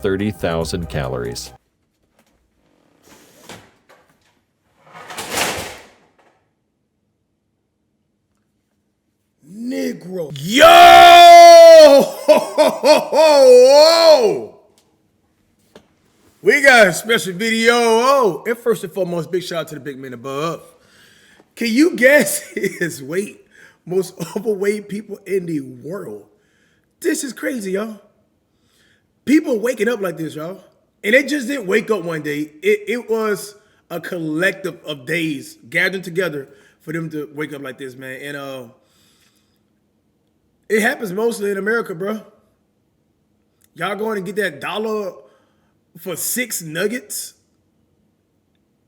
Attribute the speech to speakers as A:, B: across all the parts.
A: 30,000 calories.
B: Negro. Yo! We got a special video. And first and foremost, big shout out to the big man above. Can you guess his weight? Most overweight people in the world. This is crazy, y'all. People waking up like this, y'all. And they just didn't wake up one day. It was a collective of days gathered together for them to wake up like this, man. And it happens mostly in America, bro. Y'all going to get that dollar for 6 nuggets?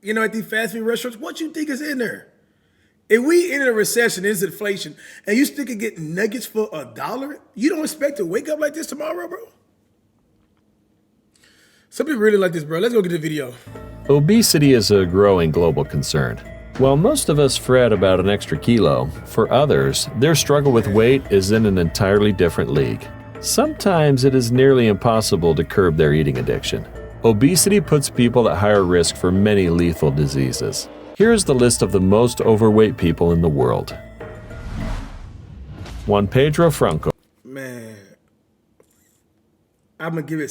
B: You know, at these fast food restaurants, what you think is in there? If we in a recession, there's inflation, and you still can get nuggets for $1, you don't expect to wake up like this tomorrow, bro? Some people really like this, bro. Let's go get the video.
A: Obesity is a growing global concern. While most of us fret about an extra kilo, for others, their struggle with weight is in an entirely different league. Sometimes it is nearly impossible to curb their eating addiction. Obesity puts people at higher risk for many lethal diseases. Here's the list of the most overweight people in the world. 1. Pedro Franco.
B: Man, I'm going to give it...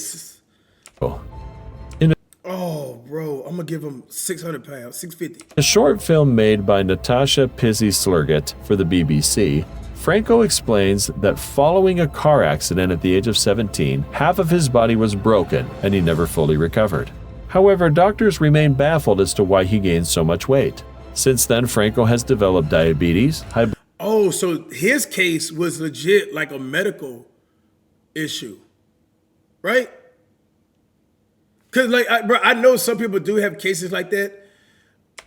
B: Oh, bro, I'm going to give him 600 pounds, 650.
A: A short film made by Natasha Pizzey-Slurgett for the BBC, Franco explains that following a car accident at the age of 17, half of his body was broken and he never fully recovered. However, doctors remain baffled as to why he gained so much weight. Since then, Franco has developed diabetes.
B: Oh, so his case was legit like a medical issue, right? Because, like, I know some people do have cases like that.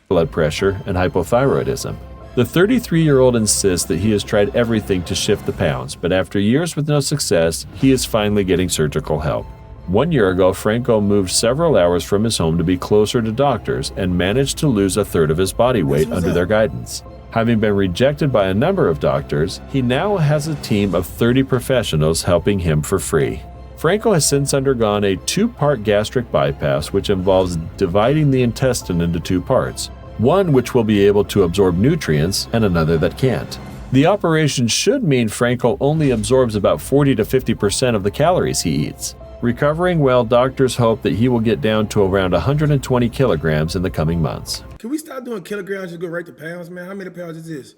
A: Blood pressure and hypothyroidism. The 33-year-old insists that he has tried everything to shift the pounds, but after years with no success, he is finally getting surgical help. 1 year ago, Franco moved several hours from his home to be closer to doctors and managed to lose 1/3 of his body weight under their guidance. Having been rejected by a number of doctors, he now has a team of 30 professionals helping him for free. Franco has since undergone a 2-part gastric bypass, which involves dividing the intestine into 2 parts, one which will be able to absorb nutrients and another that can't. The operation should mean Franco only absorbs about 40 to 50% of the calories he eats. Recovering well, doctors hope that he will get down to around 120 kilograms in the coming months.
B: Can we stop doing kilograms and go right to pounds, man? How many pounds is this?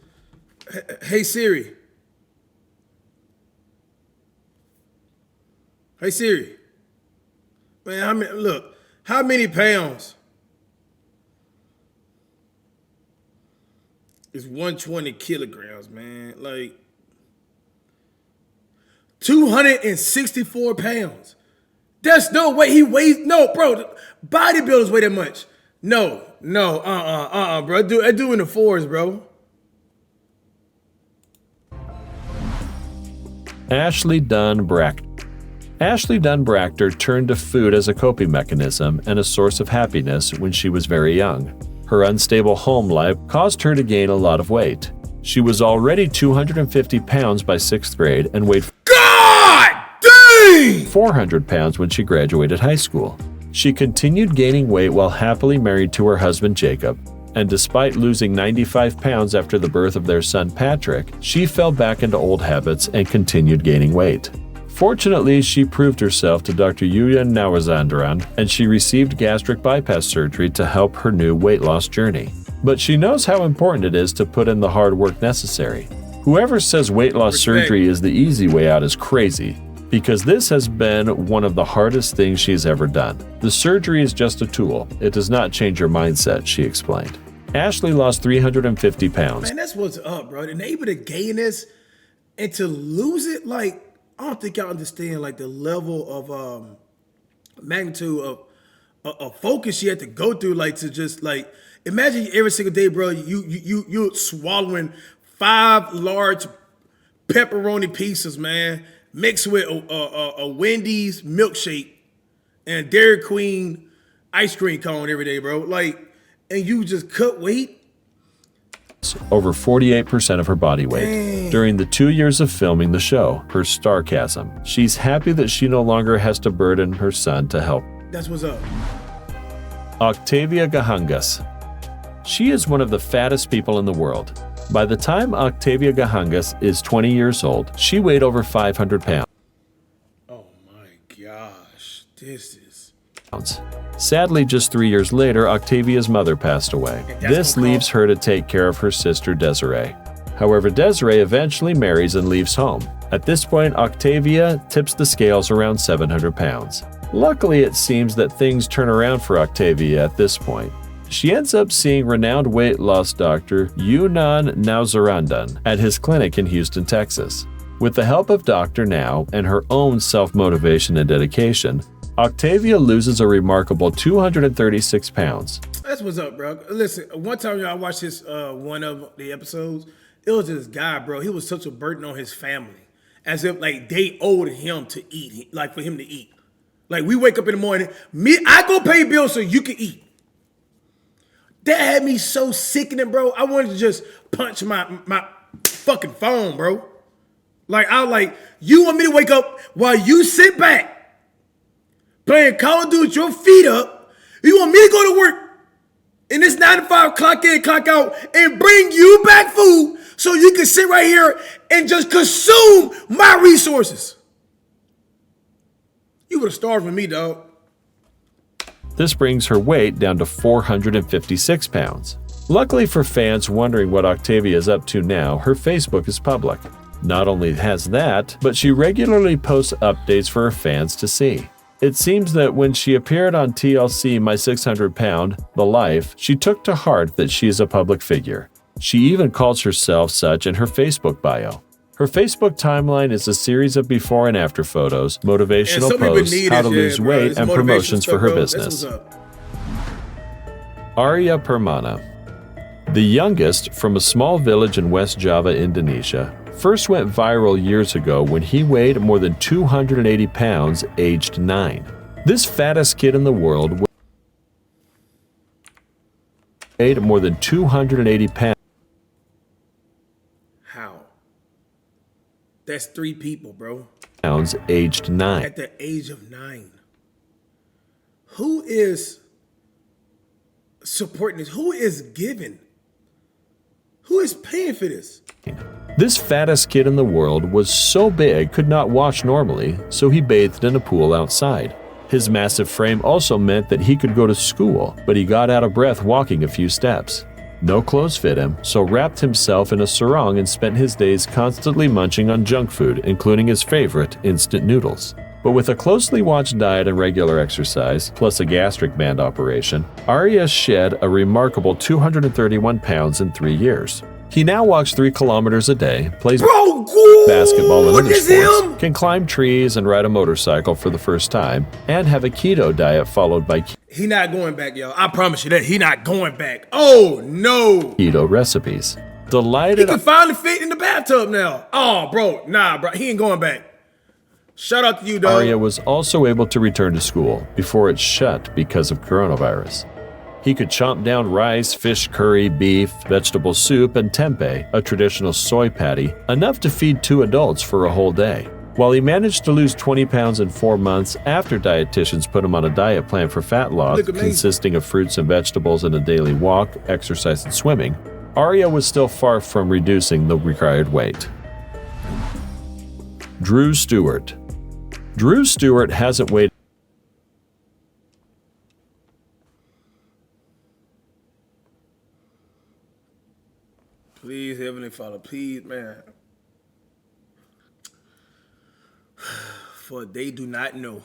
B: Hey, Siri. Hey, Siri. Man, how many pounds is 120 kilograms, man? Like, 264 pounds. There's no way he weighs, no, bro, bodybuilders weigh that much. No, bro. I do in the 4s, bro.
A: Ashley Dunn Brack. Ashley Dunn Bractor turned to food as a coping mechanism and a source of happiness when she was very young. Her unstable home life caused her to gain a lot of weight. She was already 250 pounds by 6th grade and weighed 400 pounds when she graduated high school. She continued gaining weight while happily married to her husband Jacob, and despite losing 95 pounds after the birth of their son Patrick, she fell back into old habits and continued gaining weight. Fortunately, she proved herself to Dr. Yuya Nawazandran, and she received gastric bypass surgery to help her new weight loss journey. But she knows how important it is to put in the hard work necessary. Whoever says weight loss surgery is the easy way out is crazy, because this has been one of the hardest things she's ever done. The surgery is just a tool. It does not change your mindset, she explained. Ashley lost 350 pounds.
B: Man, that's what's up, bro. And able to gain this and to lose it, like, I don't think y'all understand, like, the level of magnitude of focus you had to go through, like, to just, like, imagine every single day, bro, you're swallowing 5 large pepperoni pieces, man, mixed with a Wendy's milkshake and a Dairy Queen ice cream cone every day, bro. Like, and you just cut weight.
A: over 48% of her body weight. During the 2 years of filming the show, her sarcasm. She's happy that she no longer has to burden her son to help.
B: That's what's up.
A: Octavia Gonzales. She is one of the fattest people in the world. By the time Octavia Gonzales is 20 years old, she weighed over 500 pounds.
B: Oh my gosh, this is...
A: Sadly, just 3 years later, Octavia's mother passed away. This leaves her to take care of her sister Desiree. However, Desiree eventually marries and leaves home. At this point, Octavia tips the scales around 700 pounds. Luckily, it seems that things turn around for Octavia at this point. She ends up seeing renowned weight loss doctor Yunan Nauzarandan at his clinic in Houston, Texas. With the help of Dr. Now and her own self-motivation and dedication, Octavia loses a remarkable 236 pounds.
B: That's what's up, bro. Listen, one time I watched this one of the episodes, it was this guy, bro. He was such a burden on his family, as if like they owed him to eat, like for him to eat. Like we wake up in the morning, I go pay bills so you can eat. That had me so sickening, bro. I wanted to just punch my fucking phone, bro. Like you want me to wake up while you sit back playing Call of Duty with your feet up. You want me to go to work in this 9 to 5 clock in, clock out, and bring you back food so you can sit right here and just consume my resources. You would have starved with me, dog.
A: This brings her weight down to 456 pounds. Luckily for fans wondering what Octavia is up to now, her Facebook is public. Not only has that, but she regularly posts updates for her fans to see. It seems that when she appeared on TLC My 600 Pound, The Life, she took to heart that she is a public figure. She even calls herself such in her Facebook bio. Her Facebook timeline is a series of before and after photos, motivational posts, how to lose weight, and promotions for her business. Arya Perman, the youngest from a small village in West Java, Indonesia, first went viral years ago when he weighed more than 280 pounds, aged 9. This fattest kid in the world weighed more than 280 pounds.
B: That's 3 people, bro.
A: Pounds, aged 9.
B: At the age of 9. Who is supporting this? Who is giving? Who is paying for this?
A: This fattest kid in the world was so big could not wash normally, so he bathed in a pool outside. His massive frame also meant that he could go to school, but he got out of breath walking a few steps. No clothes fit him, so wrapped himself in a sarong and spent his days constantly munching on junk food, including his favorite, instant noodles. But with a closely watched diet and regular exercise, plus a gastric band operation, Arya shed a remarkable 231 pounds in 3 years. He now walks 3 kilometers a day, plays basketball and other sports, can climb trees and ride a motorcycle for the first time, and have a keto diet followed by
B: he not going back, y'all. I promise you that he not going back. Oh, no.
A: keto recipes. Delighted.
B: He can finally fit in the bathtub now. Oh, bro. Nah, bro. He ain't going back. Shout out to you, dog.
A: Arya was also able to return to school before it shut because of coronavirus. He could chomp down rice, fish curry, beef, vegetable soup, and tempeh, a traditional soy patty, enough to feed 2 adults for a whole day. While he managed to lose 20 pounds in 4 months after dietitians put him on a diet plan for fat loss consisting of fruits and vegetables and a daily walk, exercise, and swimming, Arya was still far from reducing the required weight. Drew Stewart. Drew Stewart hasn't weighed.
B: Please, Heavenly Father, please, man. For they do not know.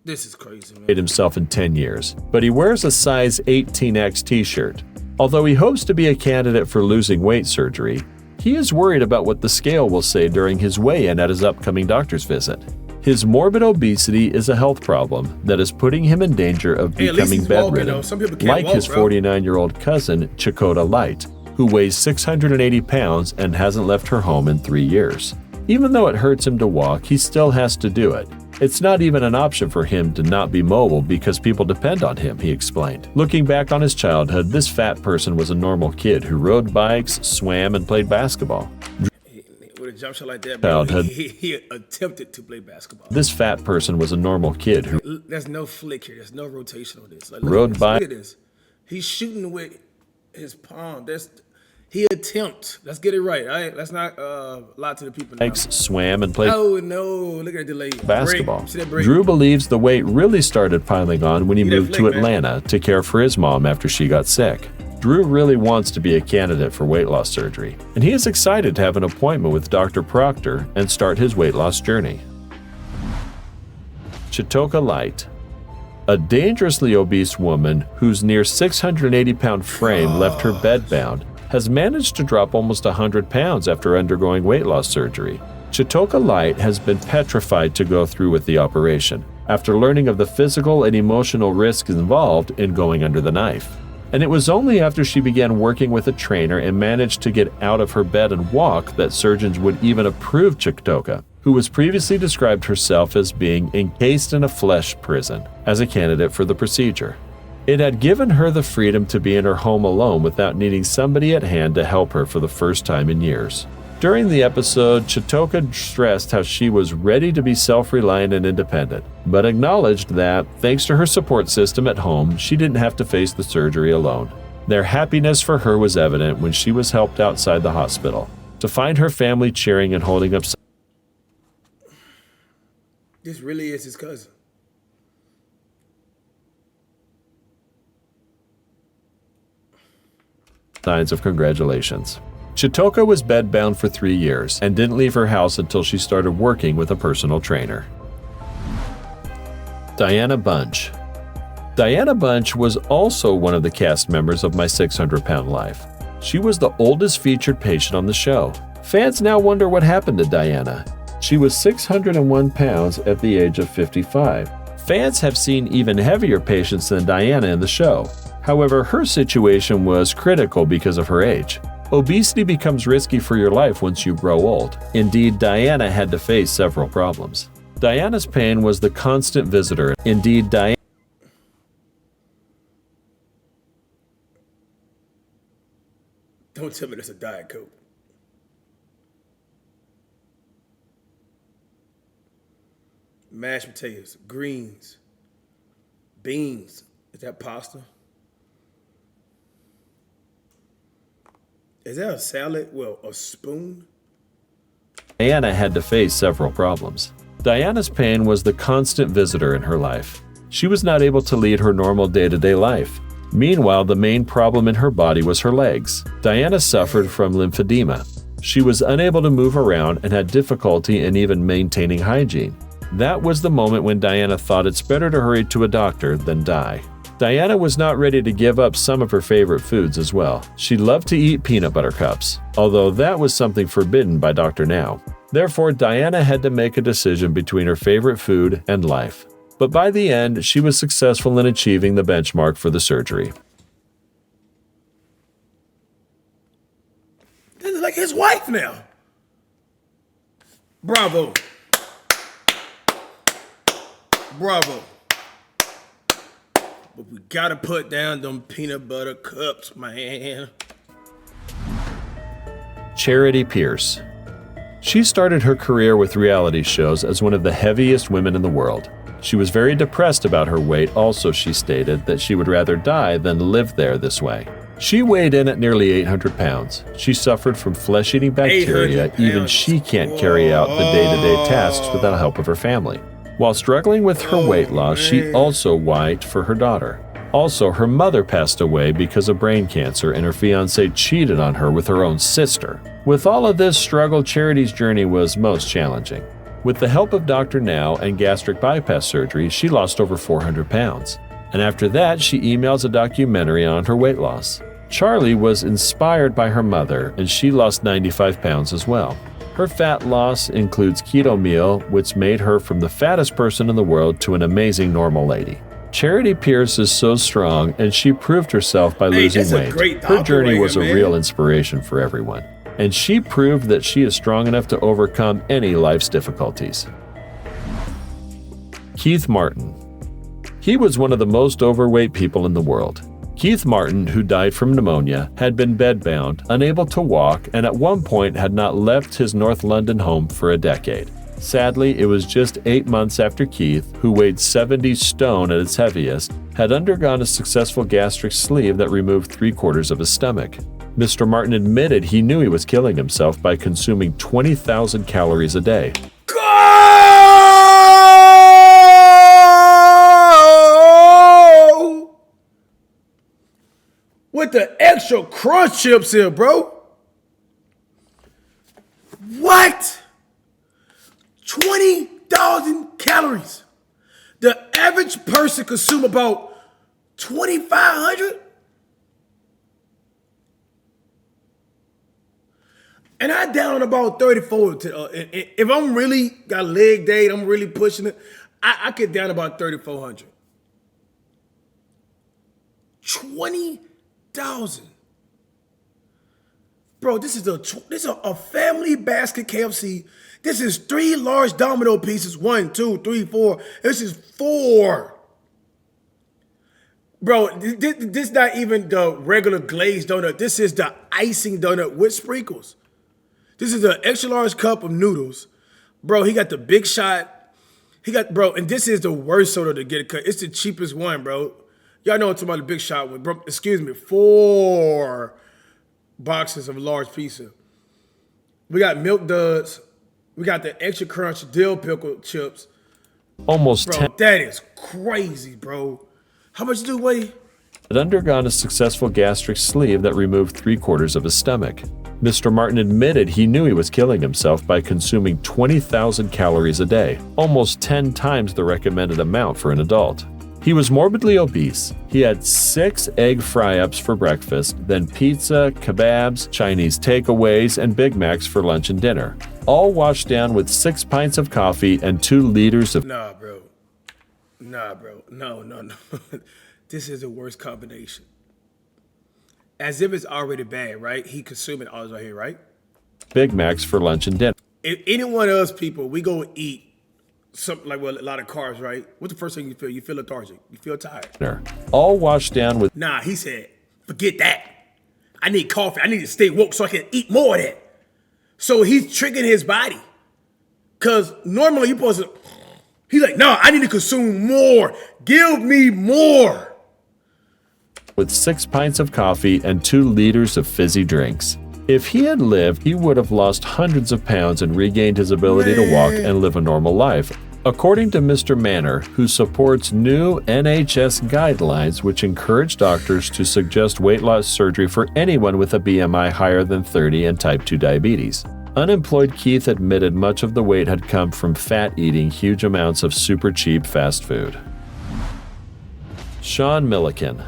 B: This is crazy, man.
A: Himself in 10 years, but he wears a size 18X t-shirt. Although he hopes to be a candidate for losing weight surgery, he is worried about what the scale will say during his weigh-in at his upcoming doctor's visit. His morbid obesity is a health problem that is putting him in danger of becoming bedridden, like his 49-year-old cousin, Chlo Light, who weighs 680 pounds and hasn't left her home in 3 years. Even though it hurts him to walk, he still has to do it. It's not even an option for him to not be mobile because people depend on him, he explained. Looking back on his childhood, this fat person was a normal kid who rode bikes, swam, and played basketball.
B: With a jump shot like that, bro, he attempted to play basketball.
A: This fat person was a normal kid who...
B: There's no flick here. There's no rotation on this. Like,
A: rode bikes.
B: Look at this. He's shooting with his palm. He attempt. Let's get it right. All right, let's not lie to the people now.
A: Swam and played.
B: Oh no! Look at the delay.
A: Basketball. Drew believes the weight really started piling on when he moved to Atlanta to care for his mom after she got sick. Drew really wants to be a candidate for weight loss surgery, and he is excited to have an appointment with Dr. Proctor and start his weight loss journey. Chlo Light. A dangerously obese woman whose near 680-pound frame left her bedbound has managed to drop almost 100 pounds after undergoing weight loss surgery. Chlo Light has been petrified to go through with the operation after learning of the physical and emotional risks involved in going under the knife. And it was only after she began working with a trainer and managed to get out of her bed and walk that surgeons would even approve Chlo, who was previously described herself as being encased in a flesh prison, as a candidate for the procedure. It had given her the freedom to be in her home alone without needing somebody at hand to help her for the first time in years. During the episode, Chlo stressed how she was ready to be self-reliant and independent, but acknowledged that, thanks to her support system at home, she didn't have to face the surgery alone. Their happiness for her was evident when she was helped outside the hospital, to find her family cheering and holding up.
B: This really is his cousin.
A: Signs of congratulations. Chlo was bedbound for 3 years and didn't leave her house until she started working with a personal trainer. Diana Bunch. Diana Bunch was also one of the cast members of My 600-Pound Life. She was the oldest featured patient on the show. Fans now wonder what happened to Diana. She was 601 pounds at the age of 55. Fans have seen even heavier patients than Diana in the show. However, her situation was critical because of her age. Obesity becomes risky for your life once you grow old. Indeed, Diana had to face several problems. Diana's pain was the constant visitor. Indeed, Diana...
B: Don't tell me there's a Diet Coke. Mashed potatoes, greens, beans. Is that pasta? Is that a salad? Well, a spoon?
A: Diana had to face several problems. Diana's pain was the constant visitor in her life. She was not able to lead her normal day-to-day life. Meanwhile, the main problem in her body was her legs. Diana suffered from lymphedema. She was unable to move around and had difficulty in even maintaining hygiene. That was the moment when Diana thought it's better to hurry to a doctor than die. Diana was not ready to give up some of her favorite foods as well. She loved to eat peanut butter cups, although that was something forbidden by Dr. Now. Therefore, Diana had to make a decision between her favorite food and life. But by the end, she was successful in achieving the benchmark for the surgery.
B: This is like his wife now. Bravo. Bravo. But we gotta put down them peanut butter cups, man.
A: Charity Pierce. She started her career with reality shows as one of the heaviest women in the world. She was very depressed about her weight. Also, she stated that she would rather die than live there this way. She weighed in at nearly 800 pounds. She suffered from flesh-eating bacteria. Even she can't carry out the day-to-day tasks without the help of her family. While struggling with her weight loss, she also wiped for her daughter. Also, her mother passed away because of brain cancer, and her fiancé cheated on her with her own sister. With all of this struggle, Charity's journey was most challenging. With the help of Dr. Now and gastric bypass surgery, she lost over 400 pounds. And after that, she emails a documentary on her weight loss. Charlie was inspired by her mother, and she lost 95 pounds as well. Her fat loss includes keto meal, which made her from the fattest person in the world to an amazing normal lady. Charity Pierce is so strong, and she proved herself by losing weight. Her journey was a real inspiration for everyone, and she proved that she is strong enough to overcome any life's difficulties. Keith Martin. He was one of the most overweight people in the world. Keith Martin, who died from pneumonia, had been bedbound, unable to walk, and at one point had not left his North London home for a decade. Sadly, it was just 8 months after Keith, who weighed 70 stone at its heaviest, had undergone a successful gastric sleeve that removed 3/4 of his stomach. Mr. Martin admitted he knew he was killing himself by consuming 20,000 calories a day.
B: Go! With the extra crunch chips here, bro. What? 20,000 calories. The average person consume about 2,500. And I down about 34. If I'm really got leg day, I'm really pushing it, I get down about 3,400. 20,000. Bro, this is a family basket KFC. This is 3 large domino pieces. 1, 2, 3, 4. This is 4. Bro, this is not even the regular glazed donut. This is the icing donut with sprinkles. This is an extra large cup of noodles. Bro, he got the big shot. And this is the worst soda to get a cut. It's the cheapest one, bro. Y'all know what I'm talking about, the big shot one. Bro, 4 boxes of large pizza. We got milk duds. We got the extra crunch dill pickle chips.
A: Almost
B: bro,
A: 10.
B: That is crazy, bro. How much do you weigh?
A: Had undergone a successful gastric sleeve that removed 3/4 of his stomach. Mr. Martin admitted he knew he was killing himself by consuming 20,000 calories a day, almost 10 times the recommended amount for an adult. He was morbidly obese. He had 6 egg fry-ups for breakfast, then pizza, kebabs, Chinese takeaways, and Big Macs for lunch and dinner, all washed down with 6 pints of coffee and 2 liters of—
B: Nah, bro. No. This is the worst combination. As if it's already bad, right? He consuming all this right here, right?
A: Big Macs for lunch and dinner.
B: If any one of us people, we go eat something like, well, a lot of carbs, right? What's the first thing you feel? You feel lethargic. You feel tired.
A: All washed down with—
B: Nah, he said, forget that. I need coffee. I need to stay woke so I can eat more of that. So he's triggering his body. Because normally you're supposed to— he's like, no, I need to consume more. Give me more.
A: With 6 pints of coffee and 2 liters of fizzy drinks. If he had lived, he would have lost hundreds of pounds and regained his ability to walk and live a normal life. According to Mr. Manor, who supports new NHS guidelines which encourage doctors to suggest weight loss surgery for anyone with a BMI higher than 30 and type 2 diabetes. Unemployed Keith admitted much of the weight had come from fat eating huge amounts of super cheap fast food. Shawn Milligan.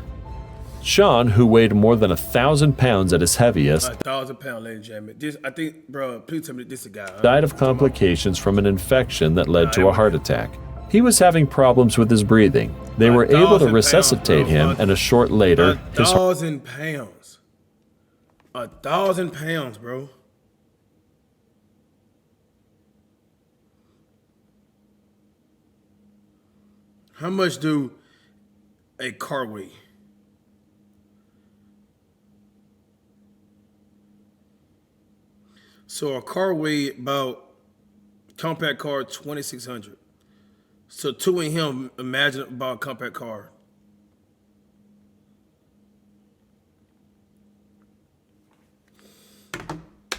A: Shawn, who weighed more than 1,000 pounds at his heaviest—
B: 1,000 pounds, ladies and gentlemen. This, I think, bro, please tell me this is a guy.
A: Died of complications from an infection that led to a heart attack. He was having problems with his breathing. They were able to resuscitate him, and a short later,
B: 1,000 pounds. 1,000 pounds, bro. How much do a car weigh? So a car weigh about, compact car, 2,600. So 2 in him, imagine about a compact car.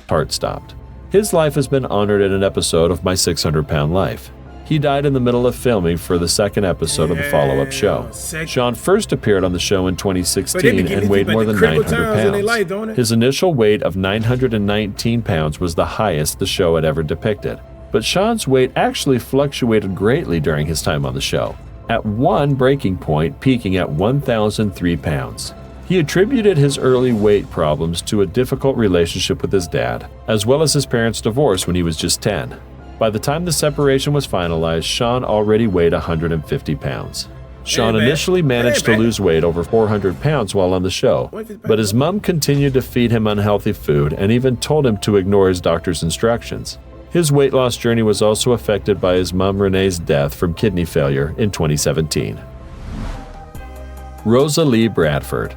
A: heart stopped. His life has been honored in an episode of My 600-Pound Life. He died in the middle of filming for the second episode of the follow-up show. Shawn first appeared on the show in 2016 and weighed more than 900 pounds. His initial weight of 919 pounds was the highest the show had ever depicted. But Shawn's weight actually fluctuated greatly during his time on the show, at one breaking point peaking at 1,003 pounds. He attributed his early weight problems to a difficult relationship with his dad, as well as his parents' divorce when he was just 10. By the time the separation was finalized, Shawn already weighed 150 pounds. Shawn initially managed to lose weight over 400 pounds while on the show, but his mom continued to feed him unhealthy food and even told him to ignore his doctor's instructions. His weight loss journey was also affected by his mom Renee's death from kidney failure in 2017. Rosal Lee Bradford.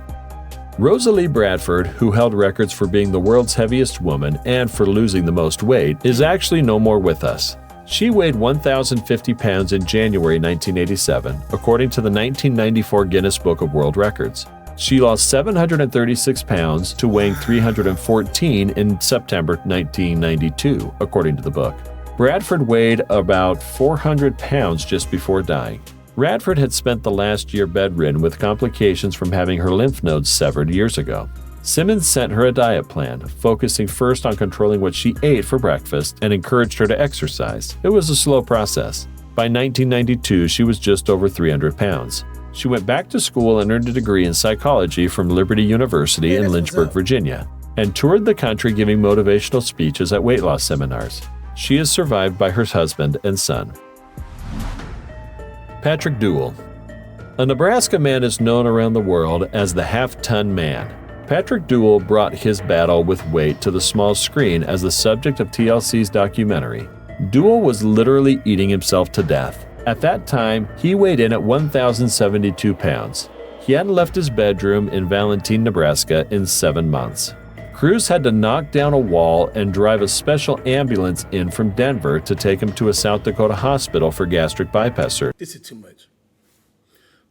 A: Rosal Lee Bradford, who held records for being the world's heaviest woman and for losing the most weight, is actually no more with us. She weighed 1,050 pounds in January 1987, according to the 1994 Guinness Book of World Records. She lost 736 pounds to weighing 314 in September 1992, according to the book. Bradford weighed about 400 pounds just before dying. Bradford had spent the last year bedridden with complications from having her lymph nodes severed years ago. Simmons sent her a diet plan, focusing first on controlling what she ate for breakfast and encouraged her to exercise. It was a slow process. By 1992, she was just over 300 pounds. She went back to school and earned a degree in psychology from Liberty University in Lynchburg, Virginia, and toured the country giving motivational speeches at weight loss seminars. She is survived by her husband and son. Patrick Duel. A Nebraska man is known around the world as the half-ton man. Patrick Duel brought his battle with weight to the small screen as the subject of TLC's documentary. Duel was literally eating himself to death. At that time, he weighed in at 1,072 pounds. He hadn't left his bedroom in Valentine, Nebraska in 7 months. Crews had to knock down a wall and drive a special ambulance in from Denver to take him to a South Dakota hospital for gastric bypass surgery.
B: This is too much.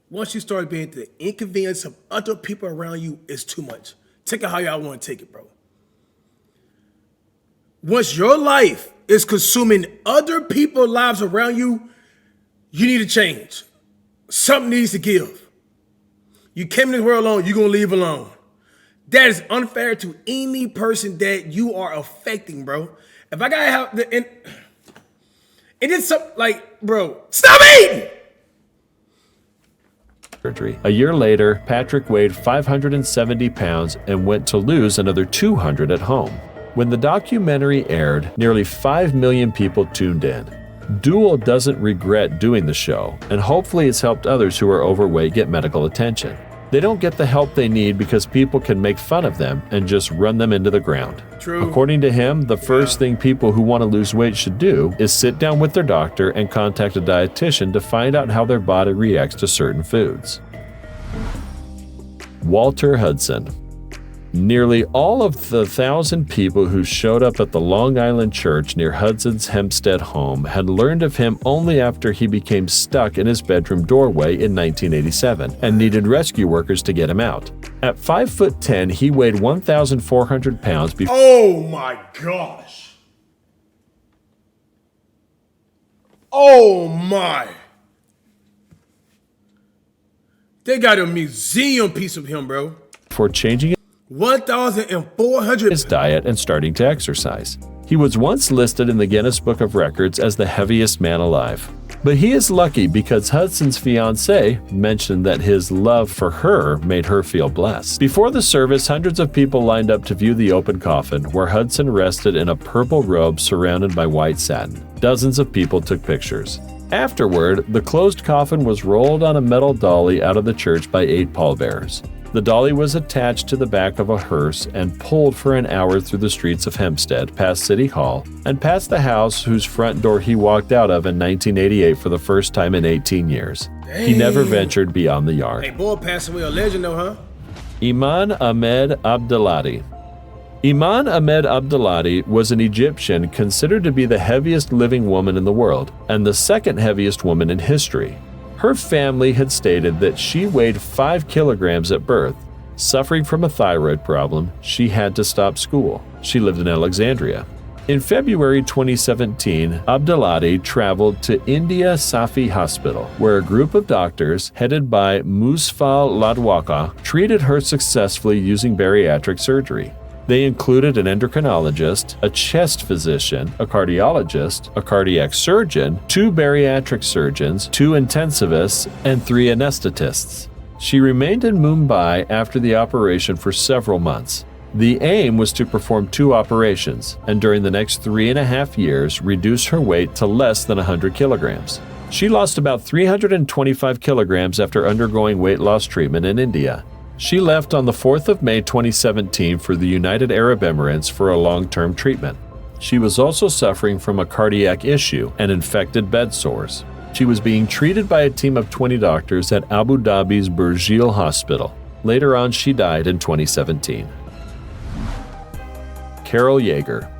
B: Once you start being the inconvenience of other people around you, it's too much. Take it how y'all want to take it, bro. Once your life is consuming other people's lives around you, you need to change. Something needs to give. You came in this world alone, you're going to leave alone. That is unfair to any person that you are affecting, bro. If I got to have the... And it's something like, bro, stop eating!
A: Surgery. A year later, Patrick weighed 570 pounds and went to lose another 200 at home. When the documentary aired, nearly 5 million people tuned in. Duel doesn't regret doing the show, and hopefully it's helped others who are overweight get medical attention. They don't get the help they need because people can make fun of them and just run them into the ground.
B: True.
A: According to him, the first thing people who want to lose weight should do is sit down with their doctor and contact a dietitian to find out how their body reacts to certain foods. Walter Hudson. Nearly all of the 1,000 people who showed up at the Long Island church near Hudson's Hempstead home had learned of him only after he became stuck in his bedroom doorway in 1987 and needed rescue workers to get him out. At 5'10", he weighed 1,400 pounds before.
B: Oh my gosh. Oh my. They got a museum piece of him, bro.
A: Before changing
B: 1,400
A: his diet and starting to exercise. He was once listed in the Guinness Book of Records as the heaviest man alive. But he is lucky because Hudson's fiancée mentioned that his love for her made her feel blessed. Before the service, hundreds of people lined up to view the open coffin, where Hudson rested in a purple robe surrounded by white satin. Dozens of people took pictures. Afterward, the closed coffin was rolled on a metal dolly out of the church by 8 pallbearers. The dolly was attached to the back of a hearse and pulled for an hour through the streets of Hempstead, past City Hall, and past the house whose front door he walked out of in 1988 for the first time in 18 years.
B: Dang.
A: He never ventured beyond the yard.
B: Hey, boy, passed away a legend though, huh?
A: Iman Ahmed Abdalal. Iman Ahmed Abdalal was an Egyptian considered to be the heaviest living woman in the world and the second heaviest woman in history. Her family had stated that she weighed 5 kilograms at birth. Suffering from a thyroid problem, she had to stop school. She lived in Alexandria. In February 2017, Abdalal traveled to India Safi Hospital, where a group of doctors, headed by Musfa Ladwaka, treated her successfully using bariatric surgery. They included an endocrinologist, a chest physician, a cardiologist, a cardiac surgeon, 2 bariatric surgeons, 2 intensivists, and 3 anesthetists. She remained in Mumbai after the operation for several months. The aim was to perform 2 operations, and during the next 3.5 years, reduce her weight to less than 100 kilograms. She lost about 325 kilograms after undergoing weight loss treatment in India. She left on the 4th of May 2017 for the United Arab Emirates for a long-term treatment. She was also suffering from a cardiac issue and infected bed sores. She was being treated by a team of 20 doctors at Abu Dhabi's Burjeel Hospital. Later on, she died in 2017. Carol Yeager.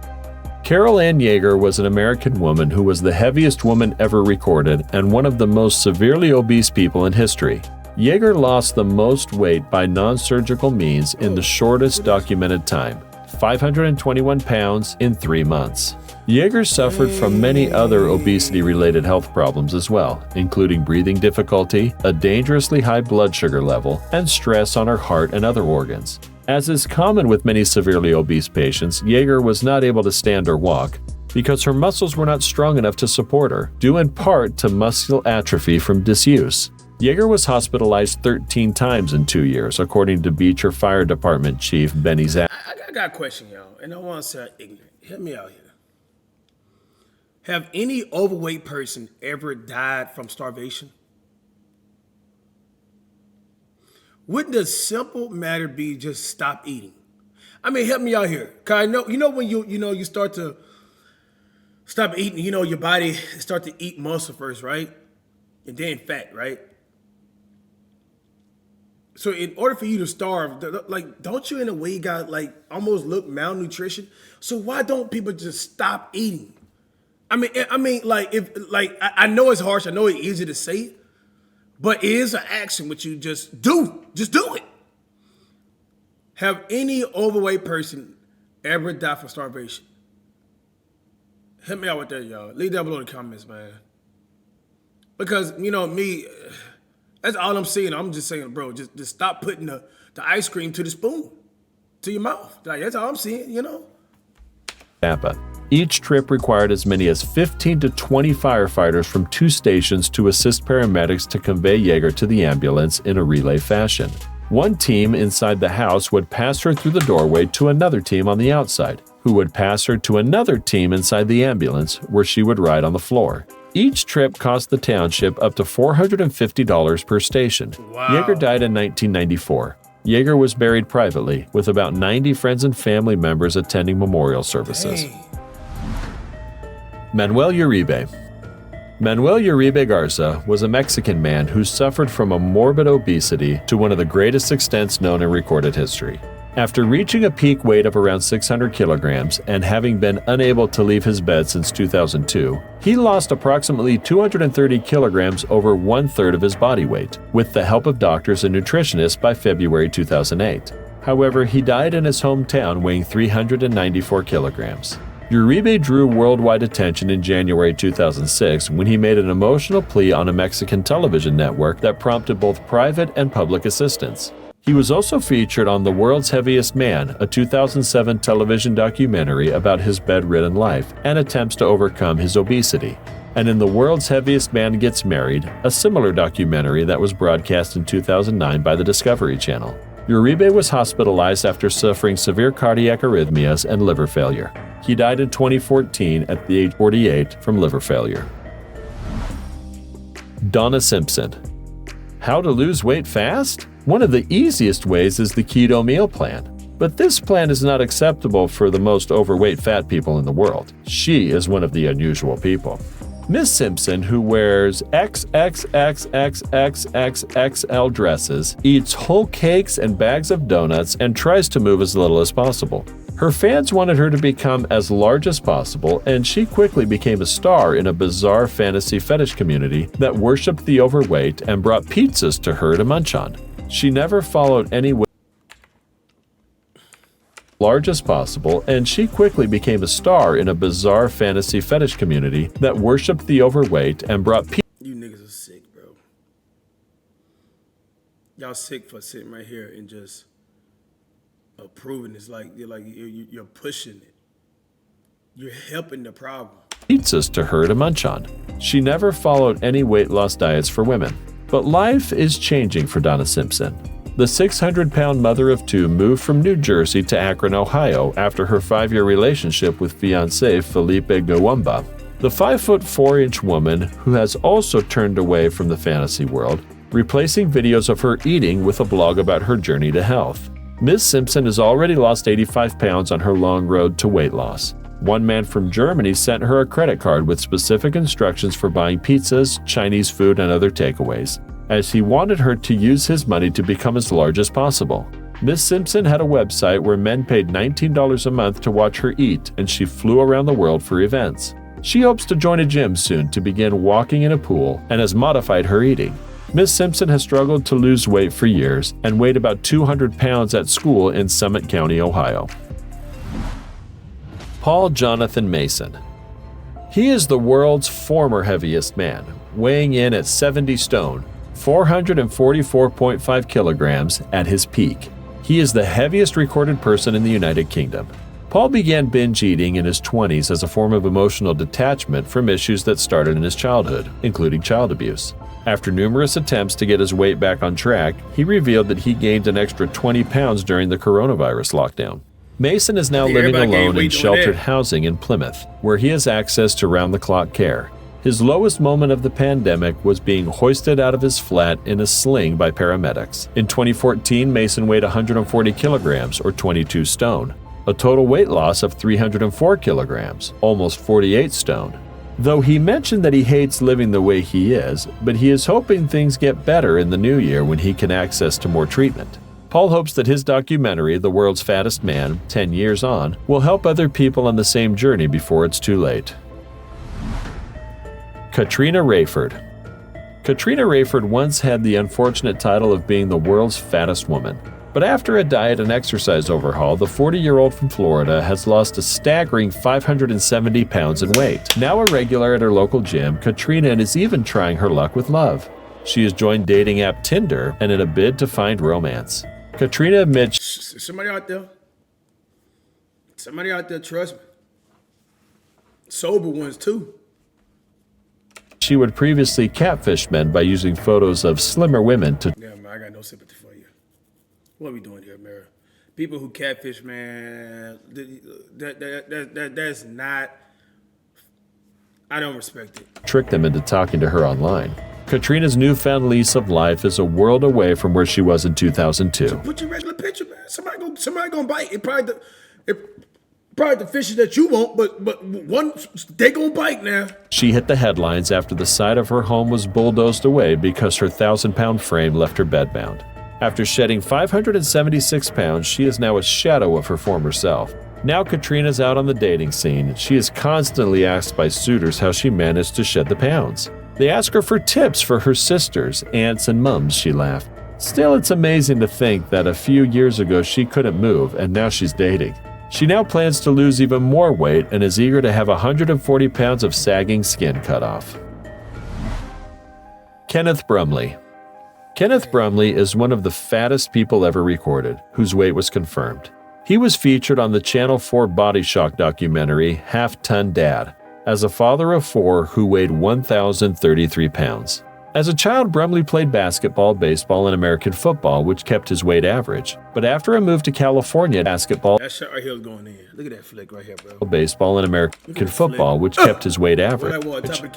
A: Carol Ann Yeager was an American woman who was the heaviest woman ever recorded and one of the most severely obese people in history. Yeager lost the most weight by non-surgical means in the shortest documented time, 521 pounds in 3 months. Yeager suffered from many other obesity-related health problems as well, including breathing difficulty, a dangerously high blood sugar level, and stress on her heart and other organs. As is common with many severely obese patients, Yeager was not able to stand or walk because her muscles were not strong enough to support her, due in part to muscle atrophy from disuse. Yeager was hospitalized 13 times in 2 years, according to Beecher Fire Department Chief Benny Zack.
B: I got a question, y'all, and I want to sound ignorant. Help me out here. Have any overweight person ever died from starvation? Wouldn't the simple matter be just stop eating? I mean, help me out here. Cause I know, when you start to stop eating, your body start to eat muscle first, right? And then fat, right? So in order for you to starve, like, don't you in a way got almost look malnutrition? So why don't people just stop eating? I mean, I know it's harsh. I know it's easy to say, but it is an action which you just do. Just do it. Have any overweight person ever died from starvation? Help me out with that, y'all. Leave down below in the comments, man. Because, me, that's all I'm saying. I'm just saying, bro, just stop putting the ice cream to the spoon, to your mouth. Like, that's all I'm saying,
A: Tampa. Each trip required as many as 15 to 20 firefighters from 2 stations to assist paramedics to convey Yeager to the ambulance in a relay fashion. One team inside the house would pass her through the doorway to another team on the outside, who would pass her to another team inside the ambulance, where she would ride on the floor. Each trip cost the township up to $450 per station.
B: Wow.
A: Yeager died in 1994. Yeager was buried privately, with about 90 friends and family members attending memorial services.
B: Dang.
A: Manuel Uribe. Manuel Uribe Garcia was a Mexican man who suffered from a morbid obesity to one of the greatest extents known in recorded history. After reaching a peak weight of around 600 kilograms and having been unable to leave his bed since 2002, he lost approximately 230 kilograms, over 1/3 of his body weight, with the help of doctors and nutritionists by February 2008. However, he died in his hometown weighing 394 kilograms. Uribe drew worldwide attention in January 2006 when he made an emotional plea on a Mexican television network that prompted both private and public assistance. He was also featured on The World's Heaviest Man, a 2007 television documentary about his bedridden life and attempts to overcome his obesity, and in The World's Heaviest Man Gets Married, a similar documentary that was broadcast in 2009 by the Discovery Channel. Uribe was hospitalized after suffering severe cardiac arrhythmias and liver failure. He died in 2014 at the age 48 from liver failure. Donna Simpson. How to lose weight fast? One of the easiest ways is the keto meal plan. But this plan is not acceptable for the most overweight fat people in the world. She is one of the unusual people. Miss Simpson, who wears XXXXXXXL dresses, eats whole cakes and bags of donuts, and tries to move as little as possible. Her fans wanted her to become as large as possible, and she quickly became a star in a bizarre fantasy fetish community that worshipped the overweight and brought pizzas to her to munch on. She never followed any large as possible, and she quickly became a star in a bizarre fantasy fetish community that worshipped the overweight and brought
B: You niggas are sick, bro. Y'all sick for sitting right here and just approving this. You're pushing it. You're helping the problem.
A: Pizzas to her to munch on. She never followed any weight loss diets for women. But life is changing for Donna Simpson. The 600-pound mother of 2 moved from New Jersey to Akron, Ohio after her 5-year relationship with fiancé Felipe Gawamba. The 5'4" woman, who has also turned away from the fantasy world, replacing videos of her eating with a blog about her journey to health. Ms. Simpson has already lost 85 pounds on her long road to weight loss. One man from Germany sent her a credit card with specific instructions for buying pizzas, Chinese food, and other takeaways, as he wanted her to use his money to become as large as possible. Ms. Simpson had a website where men paid $19 a month to watch her eat, and she flew around the world for events. She hopes to join a gym soon to begin walking in a pool and has modified her eating. Ms. Simpson has struggled to lose weight for years and weighed about 200 pounds at school in Summit County, Ohio. Paul Jonathan Mason. He is the world's former heaviest man, weighing in at 70 stone, 444.5 kilograms at his peak. He is the heaviest recorded person in the United Kingdom. Paul began binge eating in his 20s as a form of emotional detachment from issues that started in his childhood, including child abuse. After numerous attempts to get his weight back on track, he revealed that he gained an extra 20 pounds during the coronavirus lockdown. Mason is now living alone in sheltered housing in Plymouth, where he has access to round-the-clock care. His lowest moment of the pandemic was being hoisted out of his flat in a sling by paramedics. In 2014, Mason weighed 140 kilograms, or 22 stone, a total weight loss of 304 kilograms, almost 48 stone. Though he mentioned that he hates living the way he is, but he is hoping things get better in the new year when he can access to more treatment. Paul hopes that his documentary, The World's Fattest Man, 10 Years On, will help other people on the same journey before it's too late. Katrina Rayford. Katrina Rayford once had the unfortunate title of being the world's fattest woman. But after a diet and exercise overhaul, the 40-year-old from Florida has lost a staggering 570 pounds in weight. Now a regular at her local gym, Katrina is even trying her luck with love. She has joined dating app Tinder and in a bid to find romance. Katrina admits
B: somebody out there, trust me. Sober ones too.
A: She would previously catfish men by using photos of slimmer women to...
B: Yeah, man, I got no sympathy for you. What are we doing here, Mary? People who catfish, man, that's not... I don't respect it.
A: Trick them into talking to her online. Katrina's newfound lease of life is a world away from where she was in 2002.
B: So put your regular picture, man. Somebody gonna bite. It probably the fishes that you want, but one they gonna bite now.
A: She hit the headlines after the side of her home was bulldozed away because her 1,000-pound frame left her bedbound. After shedding 576 pounds, she is now a shadow of her former self. Now Katrina's out on the dating scene. She is constantly asked by suitors how she managed to shed the pounds. They ask her for tips for her sisters, aunts, and mums, she laughed. Still, it's amazing to think that a few years ago she couldn't move, and now she's dating. She now plans to lose even more weight and is eager to have 140 pounds of sagging skin cut off. Kenneth Brumley. Kenneth Brumley is one of the fattest people ever recorded, whose weight was confirmed. He was featured on the Channel 4 Body Shock documentary, Half Ton Dad, as a father of 4 who weighed 1,033 pounds. As a child, Brumley played basketball, baseball, and American football, which kept his weight average. But after a move to California, basketball,
B: that shot right here was going in. Look at that flick right here, bro.
A: Baseball, and American football, which kept his weight average.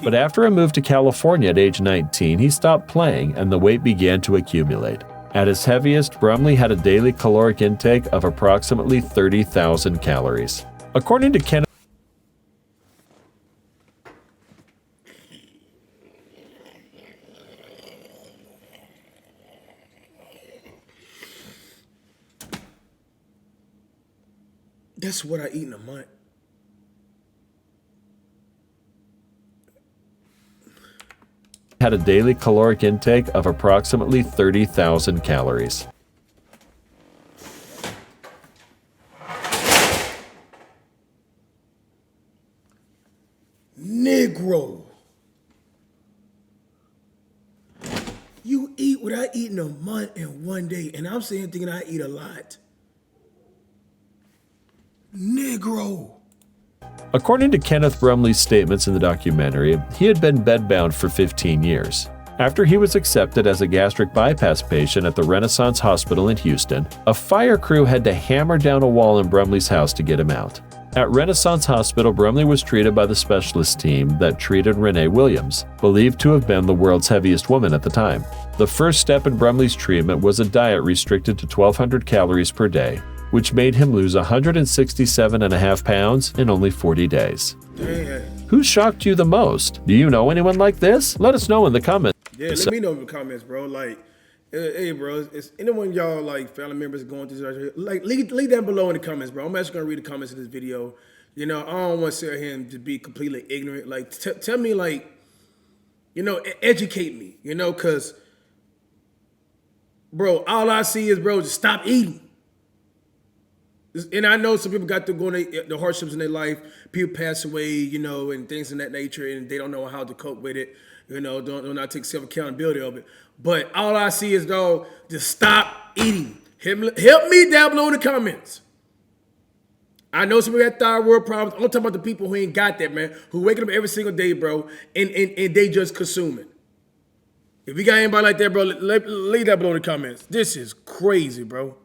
A: But after a move to California at age 19, he stopped playing and the weight began to accumulate. At his heaviest, Brumley had a daily caloric intake of approximately 30,000 calories. According to Kenneth,
B: that's what I eat in a month.
A: had a daily caloric intake of approximately 30,000 calories.
B: Negro. You eat what I eat in a month in one day, and I'm sitting thinking I eat a lot. Negro.
A: According to Kenneth Brumley's statements in the documentary, he had been bedbound for 15 years. After he was accepted as a gastric bypass patient at the Renaissance Hospital in Houston, a fire crew had to hammer down a wall in Brumley's house to get him out. At Renaissance Hospital, Brumley was treated by the specialist team that treated Renee Williams, believed to have been the world's heaviest woman at the time. The first step in Brumley's treatment was a diet restricted to 1,200 calories per day. which made him lose 167.5 pounds in only 40 days.
B: Damn.
A: Who shocked you the most? Do you know anyone like this? Let us know in the comments.
B: Yeah, let me know in the comments, bro. Like, hey, bro, is anyone y'all like family members going through this? Like, leave down below in the comments, bro. I'm actually gonna read the comments of this video. You know, I don't want to sit here and just be completely ignorant. Like, tell me, like, you know, educate me. You know, cause, bro, all I see is, bro, just stop eating. And I know some people got to go the hardships in their life. People pass away, you know, and things in that nature, and they don't know how to cope with it. You know, don't not take self-accountability of it. But all I see is, dog, just stop eating. Help me down below in the comments. I know some people got thyroid problems. I'm talking about the people who ain't got that, man, who waking up every single day, bro, and they just consuming. If you got anybody like that, bro, leave that below in the comments. This is crazy, bro.